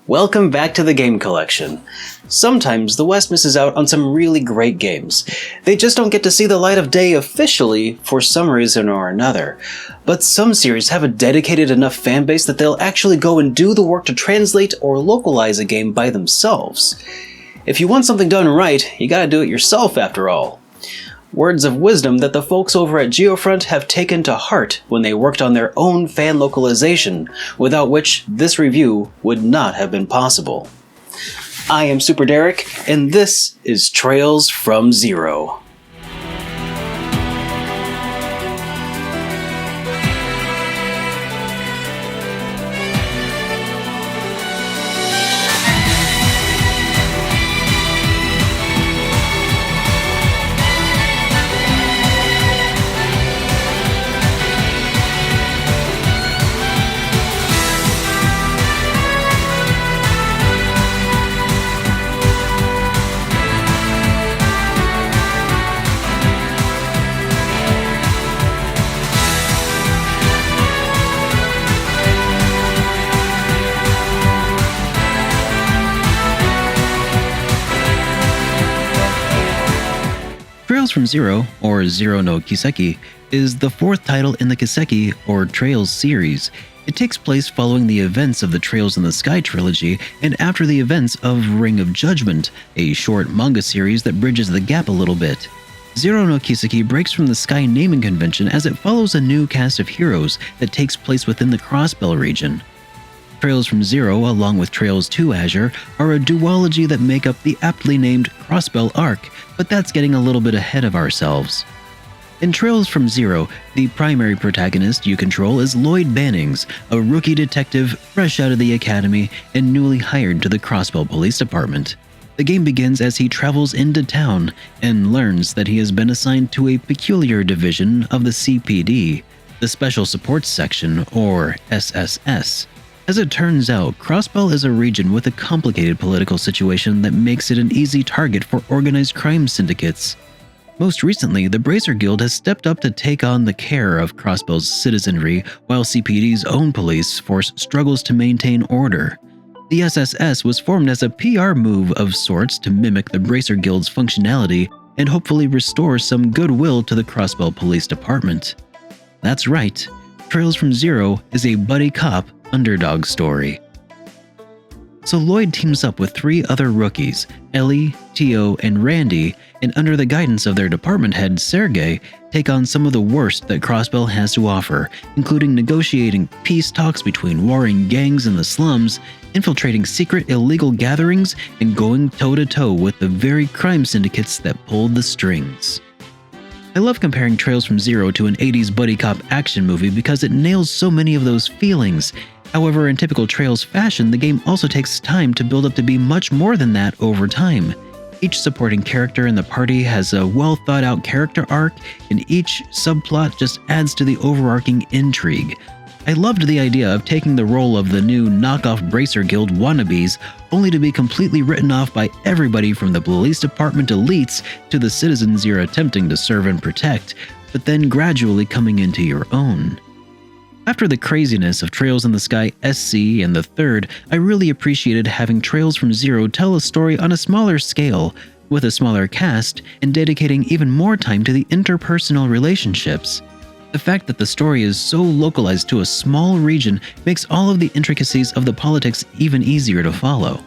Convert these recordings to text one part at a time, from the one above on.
Welcome back to the Game Collection. Sometimes the West misses out on some really great games. They just don't get to see the light of day officially for some reason or another. But some series have a dedicated enough fanbase that they'll actually go and do the work to translate or localize a game by themselves. If you want something done right, you gotta do it yourself after all. Words of wisdom that the folks over at Geofront have taken to heart when they worked on their own fan localization, without which this review would not have been possible. I am Super Derek, and this is Trails from Zero. Trails from Zero, or Zero no Kiseki, is the fourth title in the Kiseki, or Trails series. It takes place following the events of the Trails in the Sky trilogy and after the events of Ring of Judgment, a short manga series that bridges the gap a little bit. Zero no Kiseki breaks from the Sky naming convention as it follows a new cast of heroes that takes place within the Crossbell region. Trails from Zero, along with Trails to Azure, are a duology that make up the aptly named Crossbell arc, but that's getting a little bit ahead of ourselves. In Trails from Zero, the primary protagonist you control is Lloyd Bannings, a rookie detective fresh out of the academy and newly hired to the Crossbell Police Department. The game begins as he travels into town and learns that he has been assigned to a peculiar division of the CPD, the Special Supports Section, or SSS. As it turns out, Crossbell is a region with a complicated political situation that makes it an easy target for organized crime syndicates. Most recently, the Bracer Guild has stepped up to take on the care of Crossbell's citizenry, while CPD's own police force struggles to maintain order. The SSS was formed as a PR move of sorts to mimic the Bracer Guild's functionality and hopefully restore some goodwill to the Crossbell Police Department. That's right, Trails from Zero is a buddy cop underdog story. So Lloyd teams up with three other rookies, Ellie, Tio, and Randy, and under the guidance of their department head, Sergey, take on some of the worst that Crossbell has to offer, including negotiating peace talks between warring gangs in the slums, infiltrating secret illegal gatherings, and going toe-to-toe with the very crime syndicates that pulled the strings. I love comparing Trails from Zero to an 80s buddy cop action movie because it nails so many of those feelings. However, in typical Trails fashion, the game also takes time to build up to be much more than that over time. Each supporting character in the party has a well-thought-out character arc, and each subplot just adds to the overarching intrigue. I loved the idea of taking the role of the new knockoff Bracer Guild wannabes, only to be completely written off by everybody from the police department elites to the citizens you're attempting to serve and protect, but then gradually coming into your own. After the craziness of Trails in the Sky SC and the third, I really appreciated having Trails from Zero tell a story on a smaller scale, with a smaller cast, and dedicating even more time to the interpersonal relationships. The fact that the story is so localized to a small region makes all of the intricacies of the politics even easier to follow.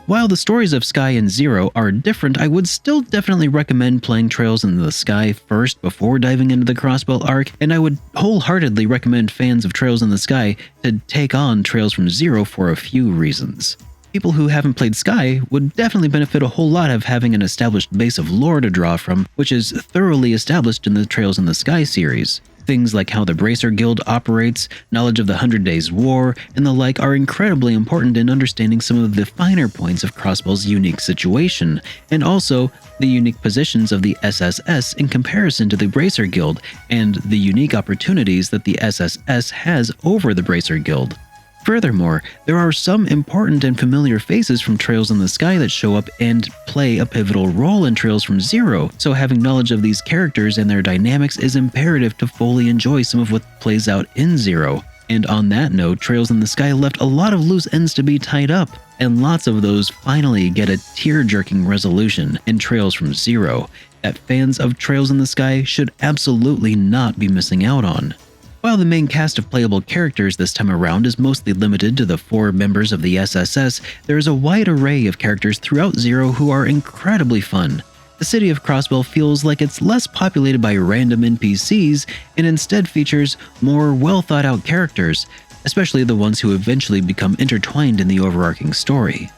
While the stories of Sky and Zero are different, I would still definitely recommend playing Trails in the Sky first before diving into the Crossbell arc, and I would wholeheartedly recommend fans of Trails in the Sky to take on Trails from Zero for a few reasons. People who haven't played Sky would definitely benefit a whole lot of having an established base of lore to draw from, which is thoroughly established in the Trails in the Sky series. Things like how the Bracer Guild operates, knowledge of the 100 Days War, and the like are incredibly important in understanding some of the finer points of Crossbell's unique situation, and also the unique positions of the SSS in comparison to the Bracer Guild, and the unique opportunities that the SSS has over the Bracer Guild. Furthermore, there are some important and familiar faces from Trails in the Sky that show up and play a pivotal role in Trails from Zero, so having knowledge of these characters and their dynamics is imperative to fully enjoy some of what plays out in Zero. And on that note, Trails in the Sky left a lot of loose ends to be tied up, and lots of those finally get a tear-jerking resolution in Trails from Zero that fans of Trails in the Sky should absolutely not be missing out on. While the main cast of playable characters this time around is mostly limited to the 4 members of the SSS, there is a wide array of characters throughout Zero who are incredibly fun. The city of Crossbell feels like it's less populated by random NPCs and instead features more well-thought-out characters, especially the ones who eventually become intertwined in the overarching story.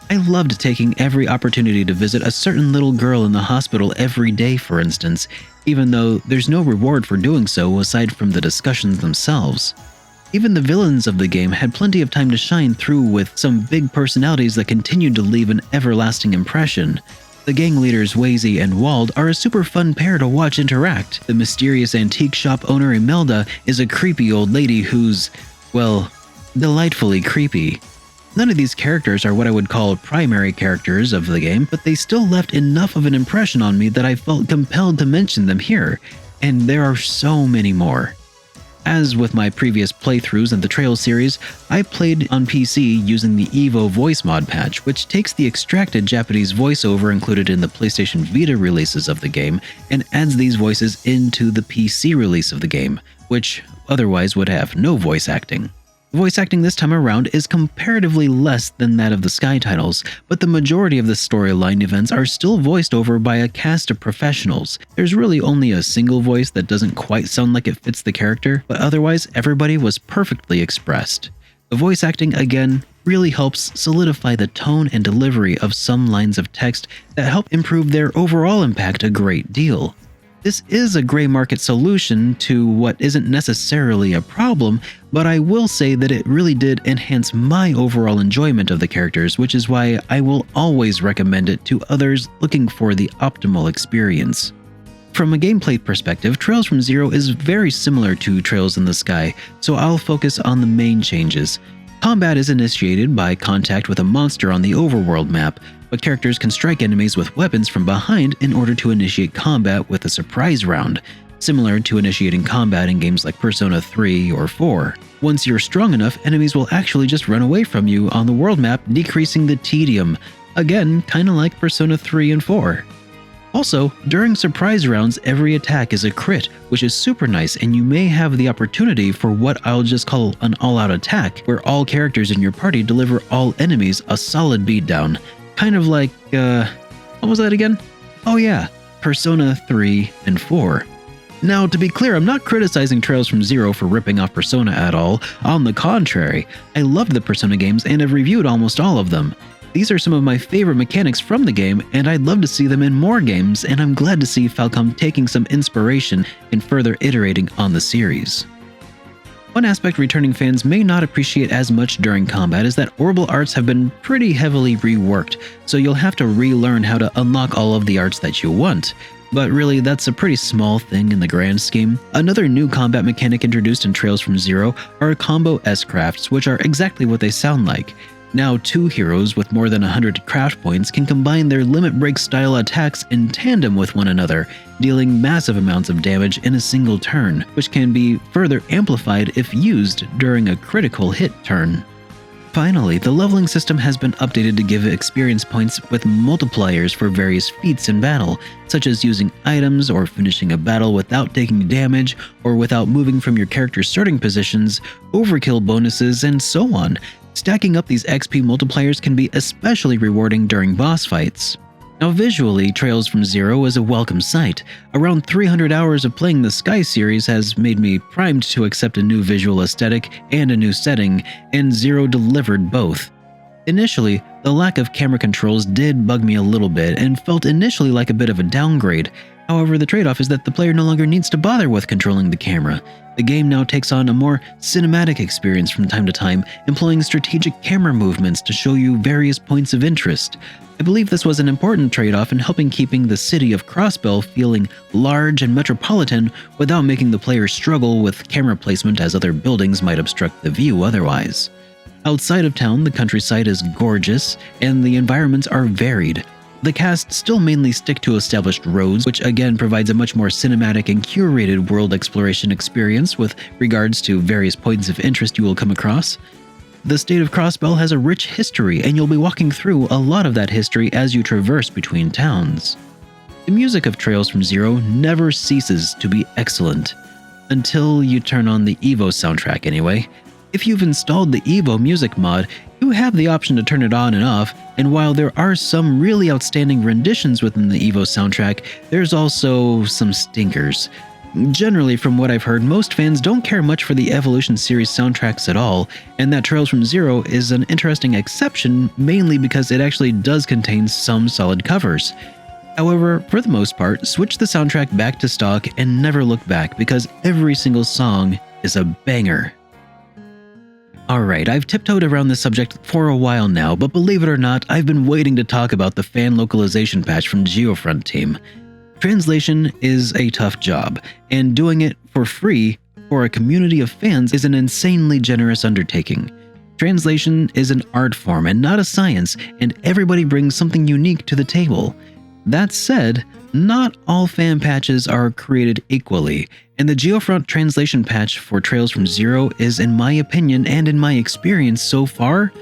I loved taking every opportunity to visit a certain little girl in the hospital every day, for instance, even though there's no reward for doing so aside from the discussions themselves. Even the villains of the game had plenty of time to shine through with some big personalities that continued to leave an everlasting impression. The gang leaders Wazy and Wald are a super fun pair to watch interact. The mysterious antique shop owner Imelda is a creepy old lady who's, well, delightfully creepy. None of these characters are what I would call primary characters of the game, but they still left enough of an impression on me that I felt compelled to mention them here, and there are so many more. As with my previous playthroughs in the Trails series, I played on PC using the Evo voice mod patch, which takes the extracted Japanese voiceover included in the PlayStation Vita releases of the game and adds these voices into the PC release of the game, which otherwise would have no voice acting. Voice acting this time around is comparatively less than that of the Sky titles, but the majority of the storyline events are still voiced over by a cast of professionals. There's really only a single voice that doesn't quite sound like it fits the character, but otherwise everybody was perfectly expressed. The voice acting, again, really helps solidify the tone and delivery of some lines of text that help improve their overall impact a great deal. This is a gray market solution to what isn't necessarily a problem, but I will say that it really did enhance my overall enjoyment of the characters, which is why I will always recommend it to others looking for the optimal experience. From a gameplay perspective, Trails from Zero is very similar to Trails in the Sky, so I'll focus on the main changes. Combat is initiated by contact with a monster on the overworld map, but characters can strike enemies with weapons from behind in order to initiate combat with a surprise round, similar to initiating combat in games like Persona 3 or 4. Once you're strong enough, enemies will actually just run away from you on the world map, decreasing the tedium. Again, kinda like Persona 3 and 4. Also, during surprise rounds, every attack is a crit, which is super nice, and you may have the opportunity for what I'll just call an all-out attack, where all characters in your party deliver all enemies a solid beatdown. Kind of like, what was that again? Oh yeah, Persona 3 and 4. Now, to be clear, I'm not criticizing Trails from Zero for ripping off Persona at all. On the contrary, I loved the Persona games and have reviewed almost all of them. These are some of my favorite mechanics from the game, and I'd love to see them in more games, and I'm glad to see Falcom taking some inspiration and further iterating on the series. One aspect returning fans may not appreciate as much during combat is that orbital arts have been pretty heavily reworked, so you'll have to relearn how to unlock all of the arts that you want. But really, that's a pretty small thing in the grand scheme. Another new combat mechanic introduced in Trails from Zero are combo S-crafts, which are exactly what they sound like. Now, 2 heroes with more than 100 craft points can combine their limit break style attacks in tandem with one another, dealing massive amounts of damage in a single turn, which can be further amplified if used during a critical hit turn. Finally, the leveling system has been updated to give experience points with multipliers for various feats in battle, such as using items or finishing a battle without taking damage or without moving from your character's starting positions, overkill bonuses, and so on. Stacking up these XP multipliers can be especially rewarding during boss fights. Now visually, Trails from Zero is a welcome sight. Around 300 hours of playing the Sky series has made me primed to accept a new visual aesthetic and a new setting, and Zero delivered both. Initially, the lack of camera controls did bug me a little bit and felt initially like a bit of a downgrade. However, the trade-off is that the player no longer needs to bother with controlling the camera. The game now takes on a more cinematic experience from time to time, employing strategic camera movements to show you various points of interest. I believe this was an important trade-off in helping keeping the city of Crossbell feeling large and metropolitan without making the player struggle with camera placement as other buildings might obstruct the view otherwise. Outside of town, the countryside is gorgeous and the environments are varied. The cast still mainly stick to established roads, which again provides a much more cinematic and curated world exploration experience with regards to various points of interest you will come across. The state of Crossbell has a rich history, and you'll be walking through a lot of that history as you traverse between towns. The music of Trails from Zero never ceases to be excellent. Until you turn on the Evo soundtrack anyway. If you've installed the Evo music mod, you have the option to turn it on and off, and while there are some really outstanding renditions within the Evo soundtrack, there's also some stinkers. Generally, from what I've heard, most fans don't care much for the Evolution series soundtracks at all, and that Trails from Zero is an interesting exception, mainly because it actually does contain some solid covers. However, for the most part, switch the soundtrack back to stock and never look back, because every single song is a banger. Alright, I've tiptoed around this subject for a while now, but believe it or not, I've been waiting to talk about the fan localization patch from Geofront team. Translation is a tough job, and doing it for free for a community of fans is an insanely generous undertaking. Translation is an art form and not a science, and everybody brings something unique to the table. That said, not all fan patches are created equally, and the Geofront translation patch for Trails from Zero is, in my opinion and in my experience so far,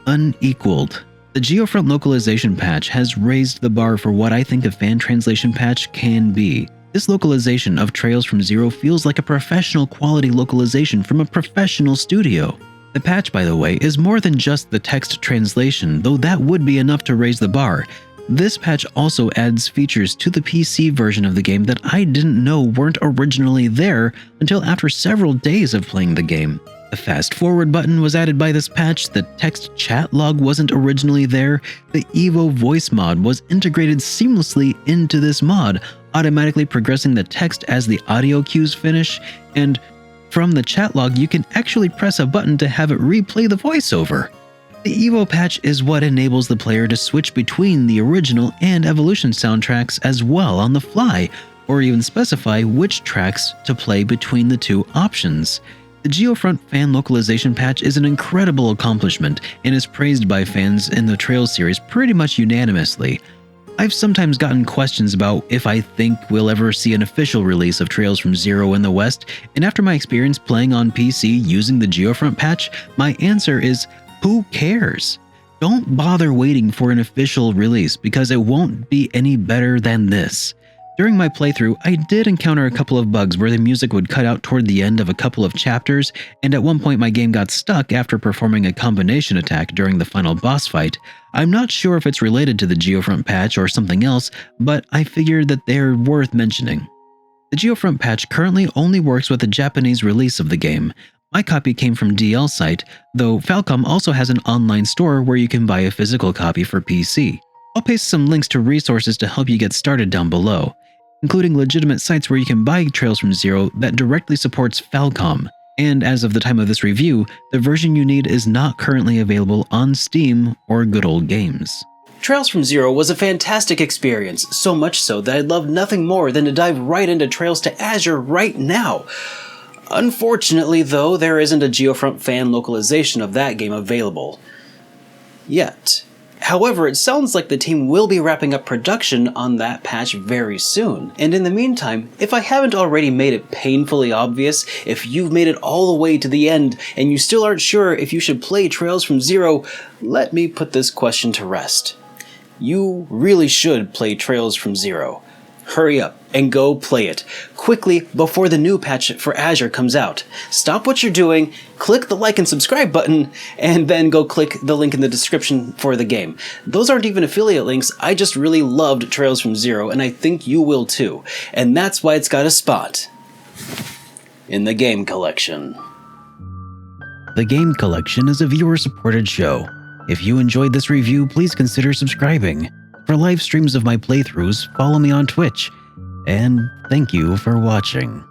unequaled. The Geofront localization patch has raised the bar for what I think a fan translation patch can be. This localization of Trails from Zero feels like a professional quality localization from a professional studio. The patch, by the way, is more than just the text translation, though that would be enough to raise the bar. This patch also adds features to the PC version of the game that I didn't know weren't originally there until after several days of playing the game. The fast forward button was added by this patch, the text chat log wasn't originally there, the Evo voice mod was integrated seamlessly into this mod, automatically progressing the text as the audio cues finish, and from the chat log you can actually press a button to have it replay the voiceover. The Evo patch is what enables the player to switch between the original and Evolution soundtracks as well on the fly, or even specify which tracks to play between the two options. The Geofront fan localization patch is an incredible accomplishment and is praised by fans in the Trails series pretty much unanimously. I've sometimes gotten questions about if I think we'll ever see an official release of Trails from Zero in the West, and after my experience playing on PC using the Geofront patch, my answer is, who cares? Don't bother waiting for an official release because it won't be any better than this. During my playthrough, I did encounter a couple of bugs where the music would cut out toward the end of a couple of chapters, and at one point my game got stuck after performing a combination attack during the final boss fight. I'm not sure if it's related to the Geofront patch or something else, but I figured that they're worth mentioning. The Geofront patch currently only works with the Japanese release of the game. My copy came from DL Site, though Falcom also has an online store where you can buy a physical copy for PC. I'll paste some links to resources to help you get started down below, including legitimate sites where you can buy Trails from Zero that directly supports Falcom. And as of the time of this review, the version you need is not currently available on Steam or Good Old Games. Trails from Zero was a fantastic experience, so much so that I'd love nothing more than to dive right into Trails to Azure right now. Unfortunately, though, there isn't a Geofront fan localization of that game available yet. However, it sounds like the team will be wrapping up production on that patch very soon. And in the meantime, if I haven't already made it painfully obvious, if you've made it all the way to the end and you still aren't sure if you should play Trails from Zero, let me put this question to rest. You really should play Trails from Zero. Hurry up and go play it quickly before the new patch for Azure comes out. Stop what you're doing, click the like and subscribe button, and then go click the link in the description for the game. Those aren't even affiliate links, I just really loved Trails from Zero, and I think you will too. And that's why it's got a spot in the Game Collection. The Game Collection is a viewer-supported show. If you enjoyed this review, please consider subscribing. For live streams of my playthroughs, follow me on Twitch. And thank you for watching.